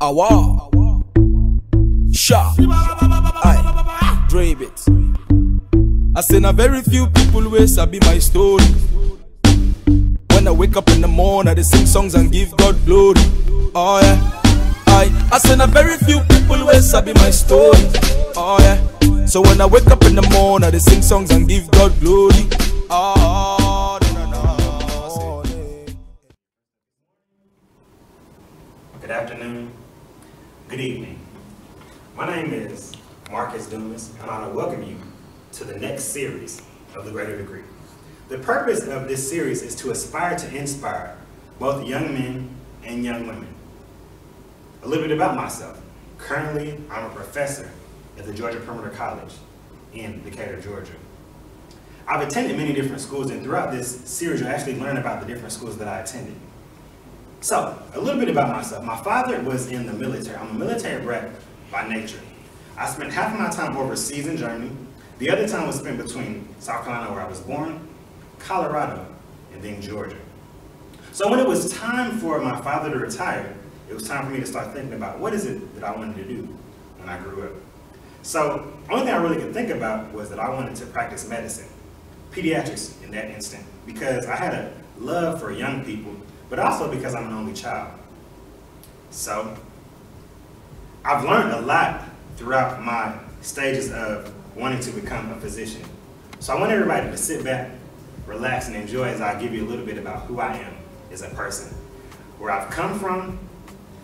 Awa, sharp, aye, drive it. I say na very few people wey sabi my story. When I wake up in the morning, I dey sing songs and give God glory. Oh yeah, I say na very few people wey sabi my story. Oh yeah, so when I wake up in the morning, I dey sing songs and give God glory. Oh, Good afternoon, good evening. My name is Marcus Dumas, and I want to welcome you to the next series of The Greater Degree. The purpose of this series is to aspire to inspire both young men and young women. A little bit about myself. Currently, I'm a professor at the Georgia Perimeter College in Decatur, Georgia. I've attended many different schools, and throughout this series, you'll actually learn about the different schools that I attended. So, a little bit about myself. My father was in the military. I'm a military brat by nature. I spent half of my time overseas in Germany. The other time was spent between South Carolina, where I was born, Colorado, and then Georgia. So when it was time for my father to retire, it was time for me to start thinking about what is it that I wanted to do when I grew up. So the only thing I really could think about was that I wanted to practice medicine, pediatrics in that instant, because I had a love for young people, but also because I'm an only child. So I've learned a lot throughout my stages of wanting to become a physician. So I want everybody to sit back, relax, and enjoy as I give you a little bit about who I am as a person, where I've come from,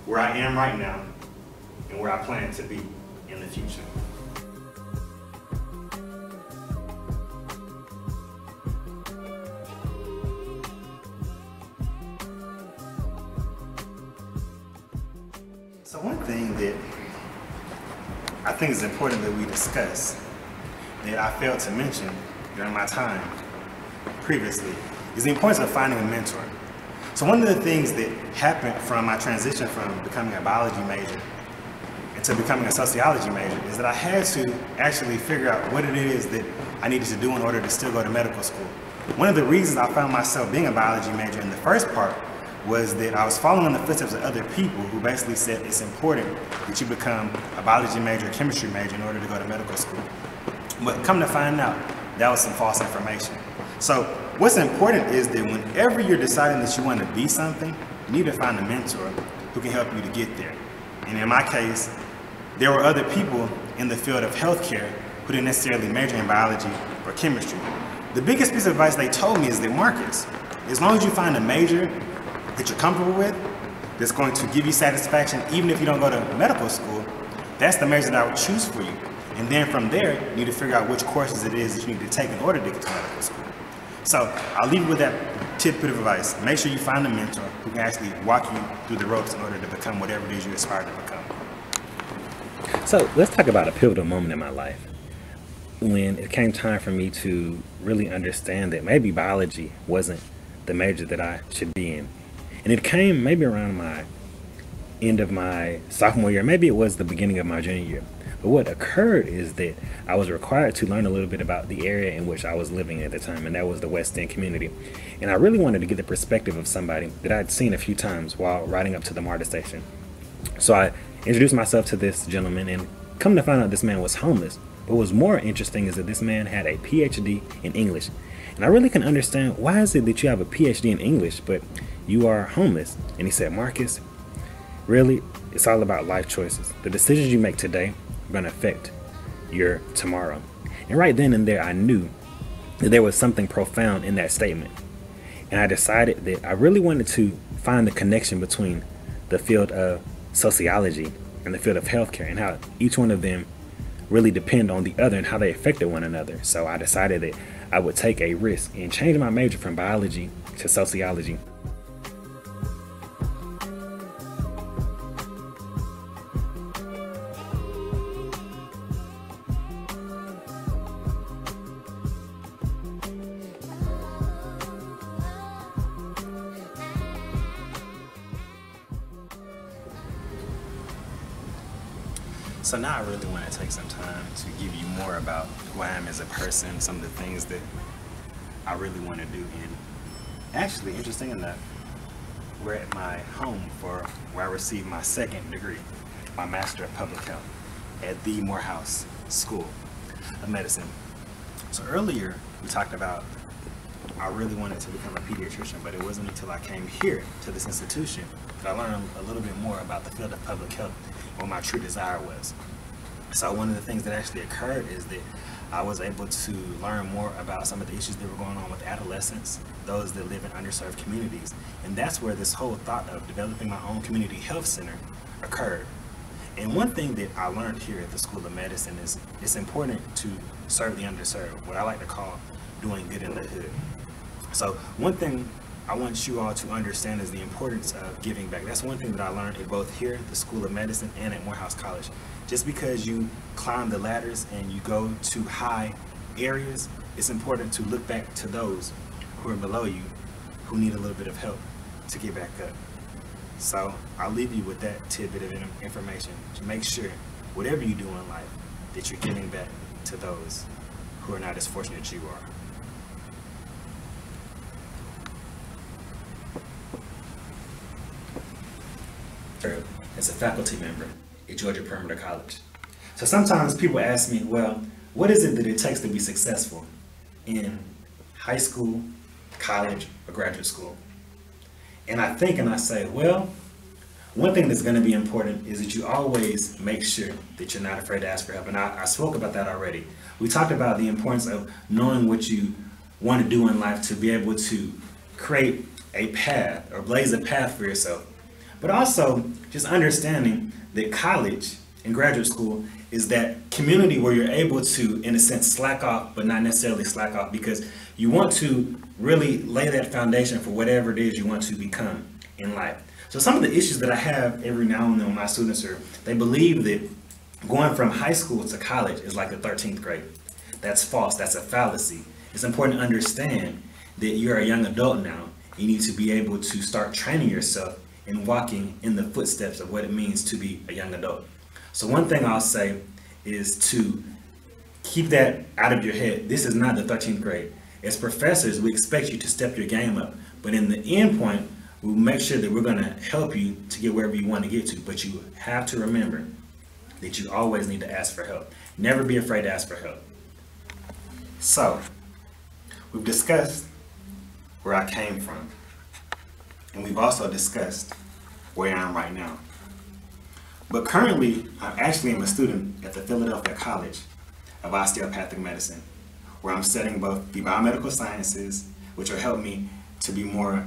where I am right now, and where I plan to be in the future. So one thing that I think is important that we discuss that I failed to mention during my time previously is the importance of finding a mentor. So one of the things that happened from my transition from becoming a biology major into becoming a sociology major is that I had to actually figure out what it is that I needed to do in order to still go to medical school. One of the reasons I found myself being a biology major in the first part was that I was following in the footsteps of other people who basically said it's important that you become a biology major or chemistry major in order to go to medical school. But come to find out, that was some false information. So what's important is that whenever you're deciding that you want to be something, you need to find a mentor who can help you to get there. And in my case, there were other people in the field of healthcare who didn't necessarily major in biology or chemistry. The biggest piece of advice they told me is that, Marcus, as long as you find a major that you're comfortable with, that's going to give you satisfaction, even if you don't go to medical school, that's the major that I would choose for you. And then from there, you need to figure out which courses it is that you need to take in order to get to medical school. So I'll leave you with that tidbit of advice. Make sure you find a mentor who can actually walk you through the ropes in order to become whatever it is you aspire to become. So let's talk about a pivotal moment in my life when it came time for me to really understand that maybe biology wasn't the major that I should be in. And it came maybe around my end of my sophomore year, maybe it was the beginning of my junior year. But what occurred is that I was required to learn a little bit about the area in which I was living at the time, and that was the West End community. And I really wanted to get the perspective of somebody that I'd seen a few times while riding up to the MARTA station. So I introduced myself to this gentleman, and come to find out this man was homeless. What was more interesting is that this man had a PhD in English. And I really couldn't understand, why is it that you have a PhD in English, but you are homeless? And he said, Marcus, really, it's all about life choices. The decisions you make today are going to affect your tomorrow. And right then and there, I knew that there was something profound in that statement. And I decided that I really wanted to find the connection between the field of sociology and the field of healthcare, and how each one of them really depend on the other and how they affected one another. So I decided that I would take a risk and change my major from biology to sociology. So now I really want to take some time to give you more about who I am as a person, some of the things that I really want to do. And actually, interesting enough, we're at my home for where I received my second degree, my Master of Public Health at the Morehouse School of Medicine. So earlier we talked about I really wanted to become a pediatrician, but it wasn't until I came here to this institution that I learned a little bit more about the field of public health and what my true desire was. So one of the things that actually occurred is that I was able to learn more about some of the issues that were going on with adolescents, those that live in underserved communities. And that's where this whole thought of developing my own community health center occurred. And one thing that I learned here at the School of Medicine is it's important to serve the underserved, what I like to call doing good in the hood. So one thing I want you all to understand is the importance of giving back. That's one thing that I learned at both here at the School of Medicine and at Morehouse College. Just because you climb the ladders and you go to high areas, it's important to look back to those who are below you, who need a little bit of help to get back up. So I'll leave you with that tidbit of information to make sure whatever you do in life, that you're giving back to those who are not as fortunate as you are. As a faculty member at Georgia Perimeter College. So sometimes people ask me, well, what is it that it takes to be successful in high school, college, or graduate school? And I think and I say, well, one thing that's going to be important is that you always make sure that you're not afraid to ask for help. And I spoke about that already. We talked about the importance of knowing what you want to do in life to be able to create a path or blaze a path for yourself. But also just understanding that college and graduate school is that community where you're able to, in a sense, slack off, but not necessarily slack off, because you want to really lay that foundation for whatever it is you want to become in life. So some of the issues that I have every now and then when my students are, they believe that going from high school to college is like the 13th grade. That's false. That's a fallacy. It's important to understand that you're a young adult now. You need to be able to start training yourself and walking in the footsteps of what it means to be a young adult. So one thing I'll say is to keep that out of your head. This is not the 13th grade. As professors, we expect you to step your game up, but in the end point, we'll make sure that we're going to help you to get wherever you want to get to. But you have to remember that you always need to ask for help. Never be afraid to ask for help. So we've discussed where I came from, and we've also discussed where I am right now. But currently, I actually am a student at the Philadelphia College of Osteopathic Medicine, where I'm studying both the biomedical sciences, which will help me to be more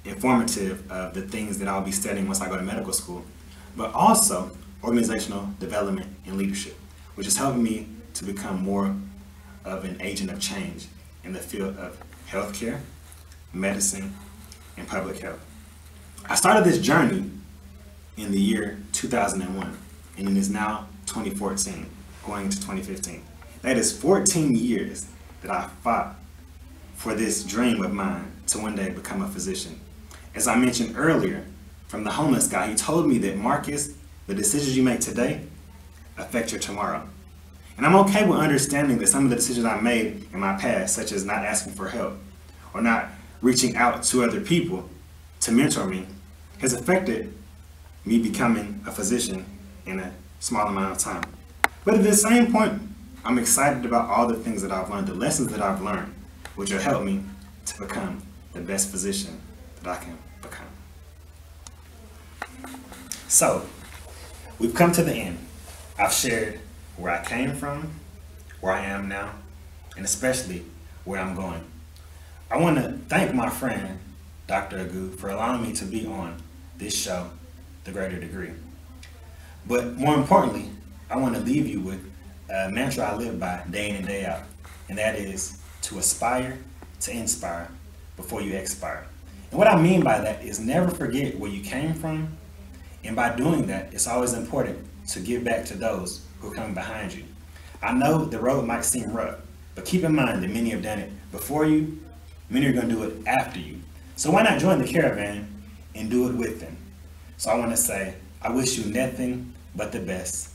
informative of the things that I'll be studying once I go to medical school, but also organizational development and leadership, which is helping me to become more of an agent of change in the field of healthcare, medicine, and public health. I started this journey in the year 2001, and it is now 2014, going into 2015. That is 14 years that I fought for this dream of mine to one day become a physician. As I mentioned earlier, from the homeless guy, he told me that, Marcus, the decisions you make today affect your tomorrow. And I'm okay with understanding that some of the decisions I made in my past, such as not asking for help or not reaching out to other people to mentor me, has affected me becoming a physician in a small amount of time. But at the same point, I'm excited about all the things that I've learned, the lessons that I've learned, which will help me to become the best physician that I can become. So, we've come to the end. I've shared where I came from, where I am now, and especially where I'm going. I want to thank my friend, Dr. Agu, for allowing me to be on this show, The Greater Degree. But more importantly, I want to leave you with a mantra I live by day in and day out, and that is to aspire to inspire before you expire. And what I mean by that is never forget where you came from, and by doing that, it's always important to give back to those who are coming behind you. I know the road might seem rough, but keep in mind that many have done it before you, many are going to do it after you. So why not join the caravan and do it with them? So I want to say, I wish you nothing but the best.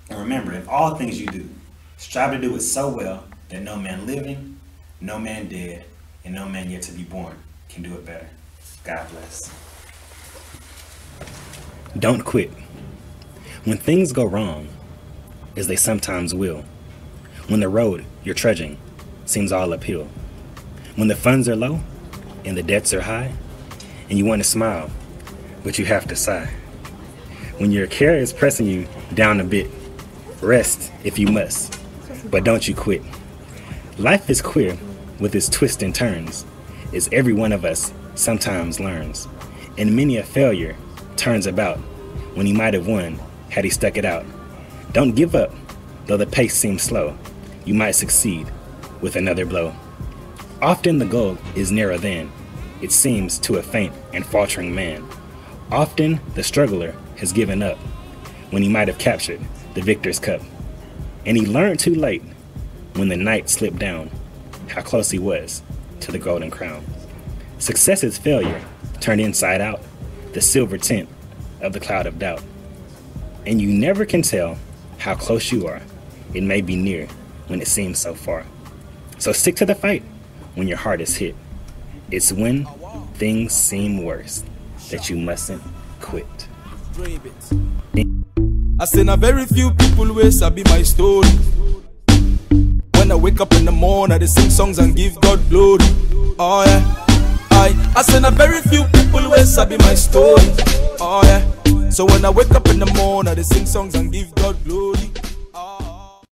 And remember, in all things you do, strive to do it so well that no man living, no man dead, and no man yet to be born can do it better. God bless. Don't quit. When things go wrong, as they sometimes will, when the road you're trudging seems all uphill, when the funds are low and the debts are high, and you want to smile, but you have to sigh, when your care is pressing you down a bit, rest if you must, but don't you quit. Life is queer with its twists and turns, as every one of us sometimes learns, and many a failure turns about when he might have won had he stuck it out. Don't give up, though the pace seems slow. You might succeed with another blow. Often the goal is nearer than it seems to a faint and faltering man. Often the struggler has given up when he might have captured the victor's cup. And he learned too late when the night slipped down how close he was to the golden crown. Success is failure turned inside out, the silver tint of the cloud of doubt. And you never can tell how close you are. It may be near when it seems so far. So stick to the fight when your heart is hit. It's when things seem worse that you mustn't quit. I say now very few people will sabi my story. When I wake up in the morning, I sing songs and give God glory. Oh yeah, I say now very few people will sabi my story. Oh yeah, so when I wake up in the morning, I sing songs and give God glory.